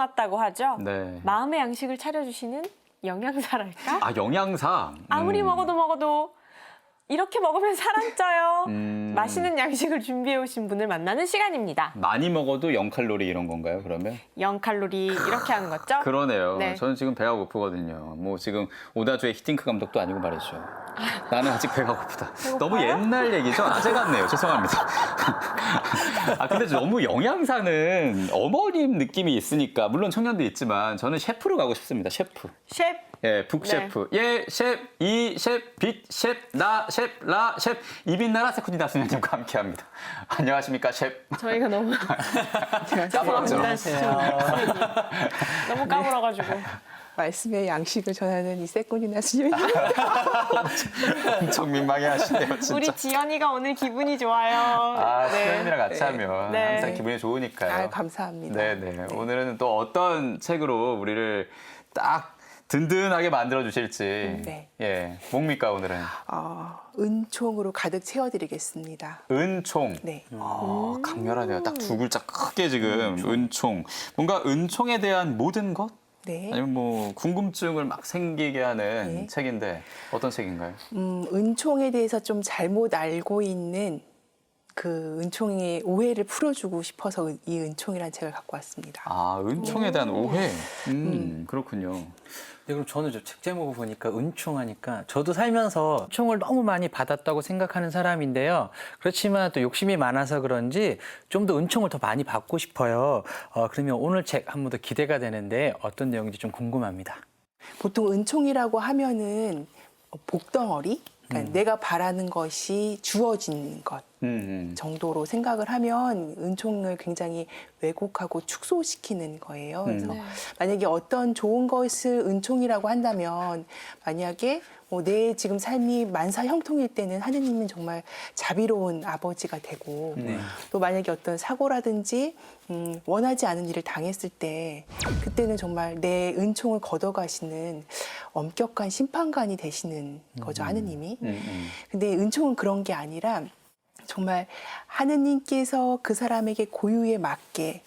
닮았다고 하죠. 네. 마음의 양식을 차려주시는 영양사랄까? 아, 영양사. 아무리 먹어도 이렇게 먹으면 살 안 쪄요. 음. 맛있는 양식을 준비해 오신 분을 만나는 시간입니다. 많이 먹어도 0칼로리 이런 건가요, 그러면? 0칼로리 이렇게 하는 거죠? 그러네요. 네. 저는 지금 배가 고프거든요. 뭐 지금 오다주의 히딩크 감독도 아니고 말이죠. 나는 아직 배가 고프다. 너무 옛날 얘기죠? 아재 같네요. 죄송합니다. 아, 근데 너무 영양사는 어머님 느낌이 있으니까 물론 청년도 있지만 저는 셰프로 가고 싶습니다. 셰프. 셰프. 예, 북셰프. 예, 셰프, 이 셰프, 빛 셰프, 나 셰프, 라 셰프, 이빛나라 세쿠니 다스님과 함께합니다. 안녕하십니까, 셰프. 저희가 너무 까먹었죠? 너무 까불어가지고. 말씀의 양식을 전하는 이 세꾼이나 수녀입니다. 엄청 민망해 하시네요, 진짜. 우리 지연이가 오늘 기분이 좋아요. 아, 네. 수연이랑 같이 하면 네. 항상 기분이 좋으니까요. 아유, 감사합니다. 네네. 오늘은 또 어떤 책으로 우리를 딱 든든하게 만들어 주실지. 네. 예, 뭡니까 오늘은? 은총으로 가득 채워드리겠습니다. 은총. 네. 강렬하네요. 딱 두 글자 크게 지금 은총. 뭔가 은총에 대한 모든 것? 네. 아니면 뭐 궁금증을 막 생기게 하는 네. 책인데 어떤 책인가요? 은총에 대해서 좀 잘못 알고 있는 그 은총의 오해를 풀어주고 싶어서 이 은총이라는 책을 갖고 왔습니다. 아, 은총에 대한 오해. 그렇군요. 네, 그럼 저는 저 책 제목을 보니까 은총하니까 저도 살면서 은총을 너무 많이 받았다고 생각하는 사람인데요. 그렇지만 또 욕심이 많아서 그런지 좀 더 은총을 더 많이 받고 싶어요. 그러면 오늘 책 한 번 더 기대가 되는데 어떤 내용인지 좀 궁금합니다. 보통 은총이라고 하면은 복덩어리, 그러니까 내가 바라는 것이 주어진 것 정도로 생각을 하면 은총을 굉장히 왜곡하고 축소시키는 거예요. 그래서 만약에 어떤 좋은 것을 은총이라고 한다면 만약에 내 지금 삶이 만사 형통일 때는 하느님은 정말 자비로운 아버지가 되고 또 만약에 어떤 사고라든지 원하지 않은 일을 당했을 때 그때는 정말 내 은총을 걷어가시는 엄격한 심판관이 되시는 거죠, 하느님이. 근데 은총은 그런 게 아니라 정말 하느님께서 그 사람에게 고유에 맞게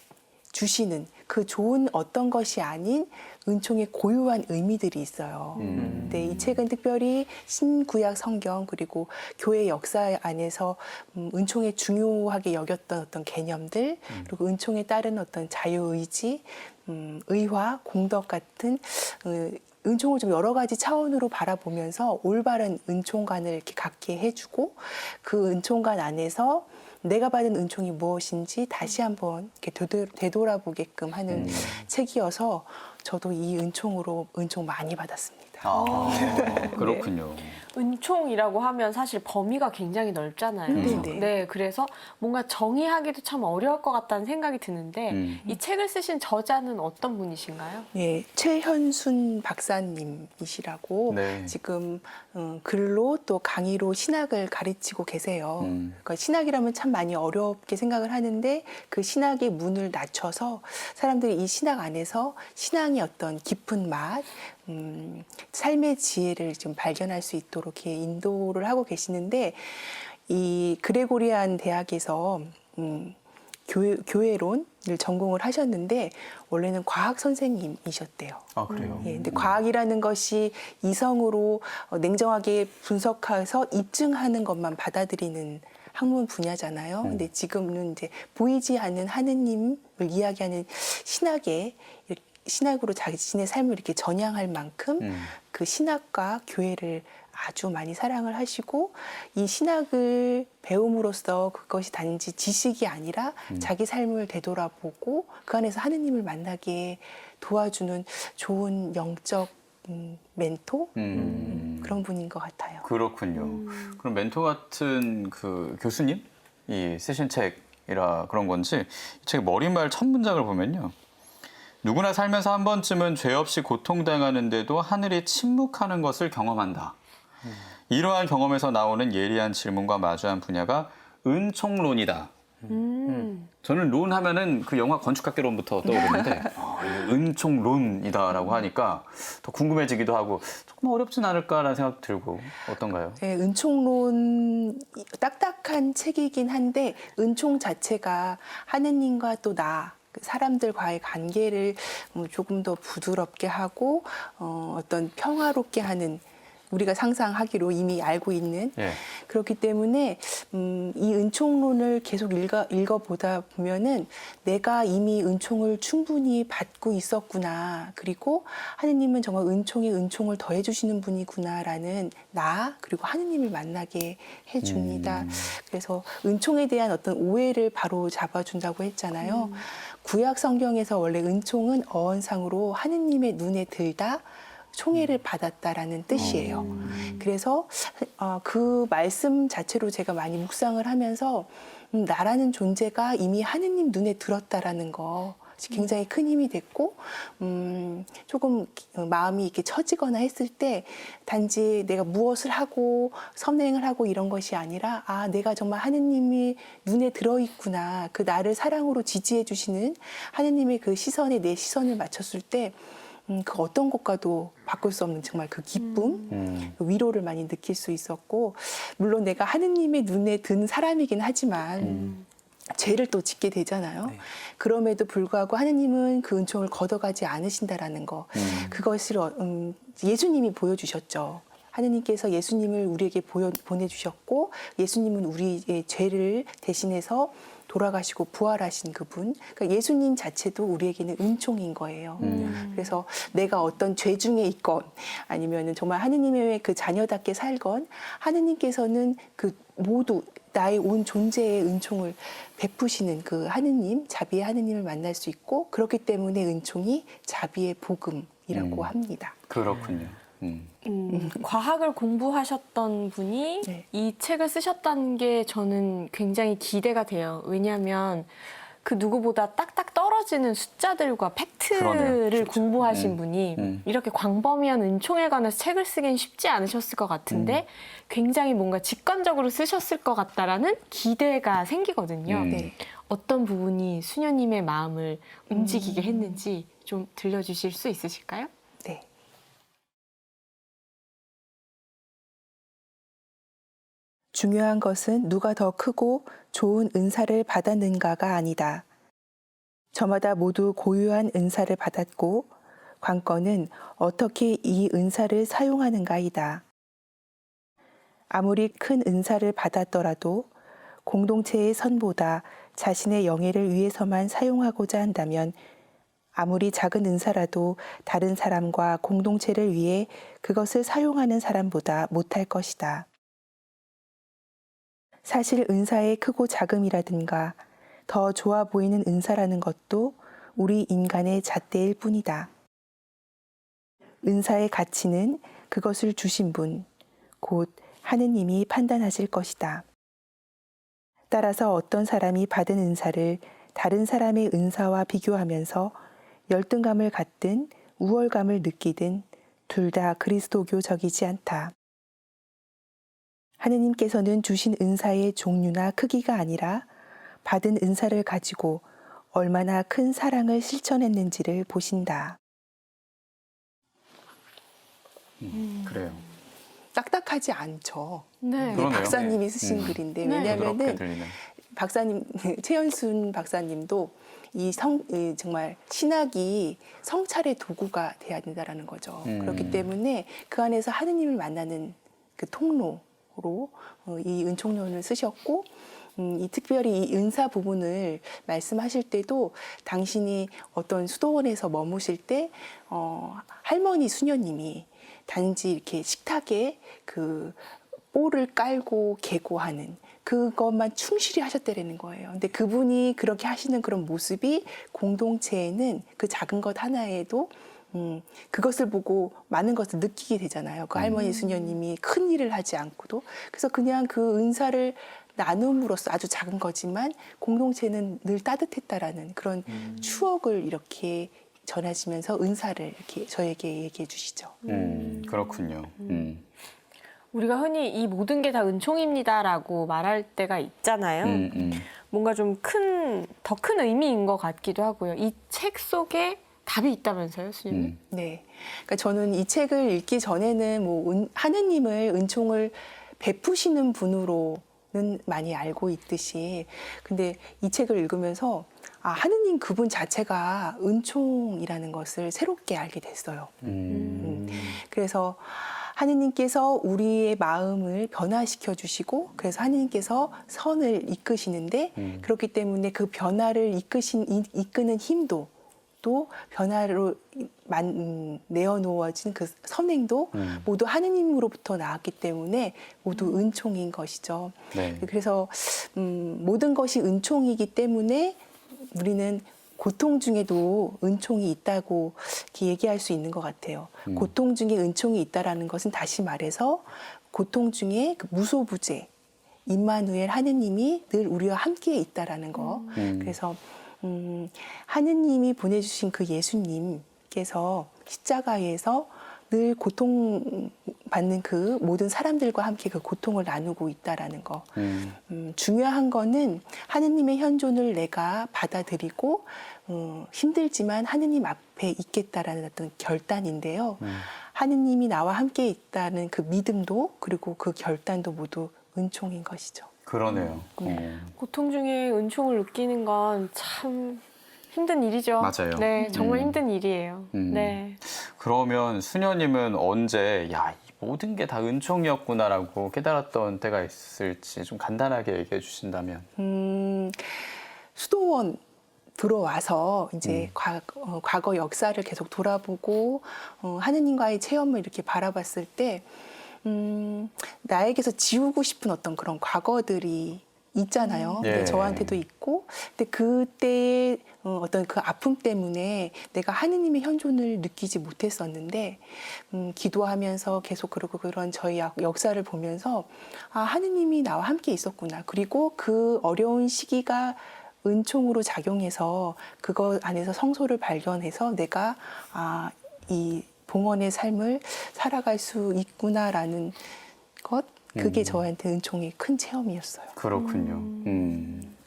주시는 그 좋은 어떤 것이 아닌 은총의 고유한 의미들이 있어요. 근데 이 책은 특별히 신구약 성경 그리고 교회 역사 안에서 은총의 중요하게 여겼던 어떤 개념들 그리고 은총에 따른 어떤 자유의지, 의화, 공덕 같은 은총을 좀 여러 가지 차원으로 바라보면서 올바른 은총관을 이렇게 갖게 해주고 그 은총관 안에서 내가 받은 은총이 무엇인지 다시 한번 이렇게 되돌아보게끔 하는 책이어서 저도 이 은총으로 은총 많이 받았습니다. 그렇군요. 은총이라고 하면 사실 범위가 굉장히 넓잖아요. 네, 그래서 뭔가 정의하기도 참 어려울 것 같다는 생각이 드는데 이 책을 쓰신 저자는 어떤 분이신가요? 예, 최현순 박사님이시라고 네. 지금 글로 또 강의로 신학을 가르치고 계세요. 그러니까 신학이라면 참 많이 어렵게 생각을 하는데 그 신학의 문을 낮춰서 사람들이 이 신학 안에서 신앙의 어떤 깊은 맛, 삶의 지혜를 좀 발견할 수 있도록 이렇게 인도를 하고 계시는데 이 그레고리안 대학에서 교회론을 전공을 하셨는데 원래는 과학 선생님이셨대요. 아, 그래요? 예, 근데 과학이라는 것이 이성으로 냉정하게 분석해서 입증하는 것만 받아들이는 학문 분야잖아요. 근데 지금은 이제 보이지 않는 하느님을 이야기하는 신학으로 자신의 삶을 이렇게 전향할 만큼 그 신학과 교회를 아주 많이 사랑을 하시고 이 신학을 배움으로써 그것이 단지 지식이 아니라 자기 삶을 되돌아보고 그 안에서 하느님을 만나게 도와주는 좋은 영적 멘토 그런 분인 것 같아요. 그렇군요. 그럼 멘토 같은 그 교수님이 쓰신 책이라 그런 건지 이 책 머릿말 첫 문장을 보면요. 누구나 살면서 한 번쯤은 죄 없이 고통당하는데도 하늘이 침묵하는 것을 경험한다. 이러한 경험에서 나오는 예리한 질문과 마주한 분야가 은총론이다. 저는 론 하면은 그 영화 건축학개론부터 떠오르는데 은총론이다라고 하니까 더 궁금해지기도 하고 조금 어렵진 않을까라는 생각도 들고 어떤가요? 네, 은총론 딱딱한 책이긴 한데 은총 자체가 하느님과 또 나 그 사람들과의 관계를 조금 더 부드럽게 하고 어떤 평화롭게 하는 우리가 상상하기로 이미 알고 있는 예. 그렇기 때문에 이 은총론을 계속 읽어보다 보면은 내가 이미 은총을 충분히 받고 있었구나. 그리고 하느님은 정말 은총에 은총을 더해주시는 분이구나라는 나 그리고 하느님을 만나게 해줍니다. 그래서 은총에 대한 어떤 오해를 바로 잡아준다고 했잖아요. 구약 성경에서 원래 은총은 어원상으로 하느님의 눈에 들다 총애를 받았다라는 뜻이에요. 그래서 그 말씀 자체로 제가 많이 묵상을 하면서 나라는 존재가 이미 하느님 눈에 들었다라는 거 굉장히 큰 힘이 됐고 조금 마음이 이렇게 처지거나 했을 때 단지 내가 무엇을 하고 선행을 하고 이런 것이 아니라 내가 정말 하느님이 눈에 들어있구나. 그 나를 사랑으로 지지해 주시는 하느님의 그 시선에 내 시선을 맞췄을 때 그 어떤 것과도 바꿀 수 없는 정말 그 기쁨, 그 위로를 많이 느낄 수 있었고 물론 내가 하느님의 눈에 든 사람이긴 하지만 죄를 또 짓게 되잖아요. 네. 그럼에도 불구하고 하느님은 그 은총을 걷어가지 않으신다라는 거. 그것을 예수님이 보여주셨죠. 하느님께서 예수님을 우리에게 보내주셨고 예수님은 우리의 죄를 대신해서 돌아가시고 부활하신 그분. 그러니까 예수님 자체도 우리에게는 은총인 거예요. 그래서 내가 어떤 죄 중에 있건 아니면 정말 하느님의 그 자녀답게 살건 하느님께서는 그 모두 나의 온 존재의 은총을 베푸시는 그 하느님, 자비의 하느님을 만날 수 있고 그렇기 때문에 은총이 자비의 복음이라고 합니다. 그렇군요. 과학을 공부하셨던 분이 네. 이 책을 쓰셨다는 게 저는 굉장히 기대가 돼요. 왜냐하면 그 누구보다 딱딱 떨어지는 숫자들과 팩트를 그러네요. 그렇죠. 공부하신 분이 이렇게 광범위한 은총에 관해서 책을 쓰긴 쉽지 않으셨을 것 같은데 굉장히 뭔가 직관적으로 쓰셨을 것 같다라는 기대가 생기거든요. 네. 어떤 부분이 수녀님의 마음을 움직이게 했는지 좀 들려주실 수 있으실까요? 네. 중요한 것은 누가 더 크고 좋은 은사를 받았는가가 아니다. 저마다 모두 고유한 은사를 받았고 관건은 어떻게 이 은사를 사용하는가이다. 아무리 큰 은사를 받았더라도 공동체의 선보다 자신의 영예를 위해서만 사용하고자 한다면 아무리 작은 은사라도 다른 사람과 공동체를 위해 그것을 사용하는 사람보다 못할 것이다. 사실 은사의 크고 작음이라든가 더 좋아 보이는 은사라는 것도 우리 인간의 잣대일 뿐이다. 은사의 가치는 그것을 주신 분, 곧 하느님이 판단하실 것이다. 따라서 어떤 사람이 받은 은사를 다른 사람의 은사와 비교하면서 열등감을 갖든 우월감을 느끼든 둘 다 그리스도교적이지 않다. 하느님께서는 주신 은사의 종류나 크기가 아니라 받은 은사를 가지고 얼마나 큰 사랑을 실천했는지를 보신다. 그래요. 딱딱하지 않죠. 네. 그러네요. 박사님이 쓰신 글인데 왜냐하면은 부드럽게 들리는. 박사님 최연순 박사님도 정말 신학이 성찰의 도구가 돼야 된다라는 거죠. 그렇기 때문에 그 안에서 하느님을 만나는 그 통로로 이 은총론을 쓰셨고 특별히 이 은사 부분을 말씀하실 때도 당신이 어떤 수도원에서 머무실 때 할머니 수녀님이 단지 이렇게 식탁에 그 볼을 깔고 계고하는 그것만 충실히 하셨다라는 거예요. 근데 그분이 그렇게 하시는 그런 모습이 공동체에는 그 작은 것 하나에도 그것을 보고 많은 것을 느끼게 되잖아요. 그 할머니 수녀님이 큰 일을 하지 않고도. 그래서 그냥 그 은사를 나눔으로써 아주 작은 거지만 공동체는 늘 따뜻했다라는 그런 추억을 이렇게 전하시면서 은사를 이렇게 저에게 얘기해 주시죠. 그렇군요. 우리가 흔히 이 모든 게 다 은총입니다라고 말할 때가 있잖아요. 뭔가 좀 더 큰 의미인 것 같기도 하고요. 이 책 속에 답이 있다면서요, 수님님? 네. 그러니까 저는 이 책을 읽기 전에는 하느님을 은총을 베푸시는 분으로 많이 알고 있듯이 근데 이 책을 읽으면서 하느님 그분 자체가 은총이라는 것을 새롭게 알게 됐어요. 그래서 하느님께서 우리의 마음을 변화시켜 주시고 그래서 하느님께서 선을 이끄시는데 그렇기 때문에 그 변화를 이끄는 힘도 또 변화로 내어놓아진 그 선행도 모두 하느님으로부터 나왔기 때문에 모두 은총인 것이죠. 네. 그래서 모든 것이 은총이기 때문에 우리는 고통 중에도 은총이 있다고 이렇게 얘기할 수 있는 것 같아요. 고통 중에 은총이 있다라는 것은 다시 말해서 고통 중에 그 무소부재, 임마누엘 하느님이 늘 우리와 함께 있다라는 거. 그래서 하느님이 보내주신 그 예수님께서 십자가에서 늘 고통받는 그 모든 사람들과 함께 그 고통을 나누고 있다라는 거. 중요한 거는 하느님의 현존을 내가 받아들이고 힘들지만 하느님 앞에 있겠다라는 어떤 결단인데요. 하느님이 나와 함께 있다는 그 믿음도 그리고 그 결단도 모두 은총인 것이죠. 그러네요. 고통 중에 은총을 느끼는 건 참 힘든 일이죠. 맞아요. 네, 정말 힘든 일이에요. 음. 네. 그러면 수녀님은 언제 이 모든 게 다 은총이었구나라고 깨달았던 때가 있을지 좀 간단하게 얘기해 주신다면. 수도원 들어와서 이제 과거 역사를 계속 돌아보고 하느님과의 체험을 이렇게 바라봤을 때 나에게서 지우고 싶은 어떤 그런 과거들이 있잖아요. 예. 저한테도 있고, 근데 그때의 어떤 그 아픔 때문에 내가 하느님의 현존을 느끼지 못했었는데, 기도하면서 계속 그런 저희 역사를 보면서, 하느님이 나와 함께 있었구나. 그리고 그 어려운 시기가 은총으로 작용해서 그거 안에서 성소를 발견해서 내가, 이 봉헌의 삶을 살아갈 수 있구나라는 것, 그게 저한테 은총의 큰 체험이었어요. 그렇군요.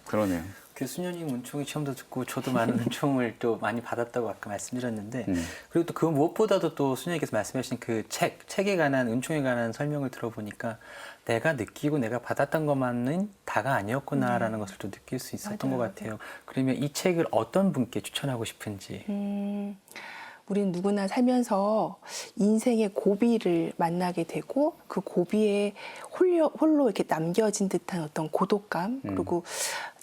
그러네요. 교수님 은총의 체험도 듣고 저도 많은 은총을 또 많이 받았다고 아까 말씀드렸는데 그리고 또 그 무엇보다도 또 수녀님께서 말씀하신 그 책에 관한 은총에 관한 설명을 들어보니까 내가 느끼고 내가 받았던 것만은 다가 아니었구나라는 것을 또 느낄 수 있었던 맞아요, 것 같아요. 그러면 이 책을 어떤 분께 추천하고 싶은지. 우리는 누구나 살면서 인생의 고비를 만나게 되고 그 고비에 홀로 이렇게 남겨진 듯한 어떤 고독감 그리고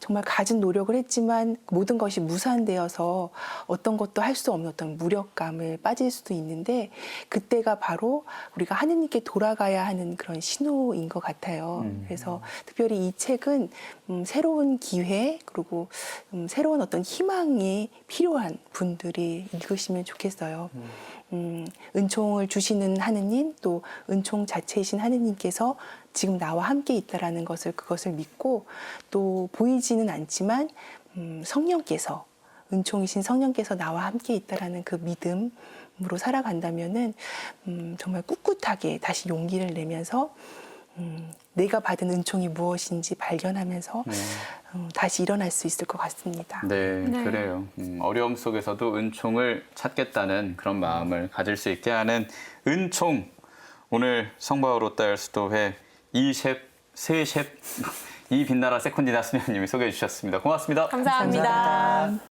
정말 가진 노력을 했지만 모든 것이 무산되어서 어떤 것도 할 수 없는 어떤 무력감을 빠질 수도 있는데 그때가 바로 우리가 하느님께 돌아가야 하는 그런 신호인 것 같아요. 그래서 특별히 이 책은 새로운 기회 그리고 새로운 어떤 희망이 필요한 분들이 읽으시면 좋겠어요. 은총을 주시는 하느님 또 은총 자체이신 하느님께서 지금 나와 함께 있다라는 그것을 믿고 또 보이지는 않지만 성령께서 은총이신 성령께서 나와 함께 있다라는 그 믿음으로 살아간다면은 정말 꿋꿋하게 다시 용기를 내면서 내가 받은 은총이 무엇인지 발견하면서 다시 일어날 수 있을 것 같습니다. 네, 네. 그래요. 어려움 속에서도 은총을 찾겠다는 그런 마음을 가질 수 있게 하는 은총. 오늘 성바오롯다열 수도회 세 셰프 이빛나라 세콘디나 수녀님이 소개해 주셨습니다. 고맙습니다. 감사합니다.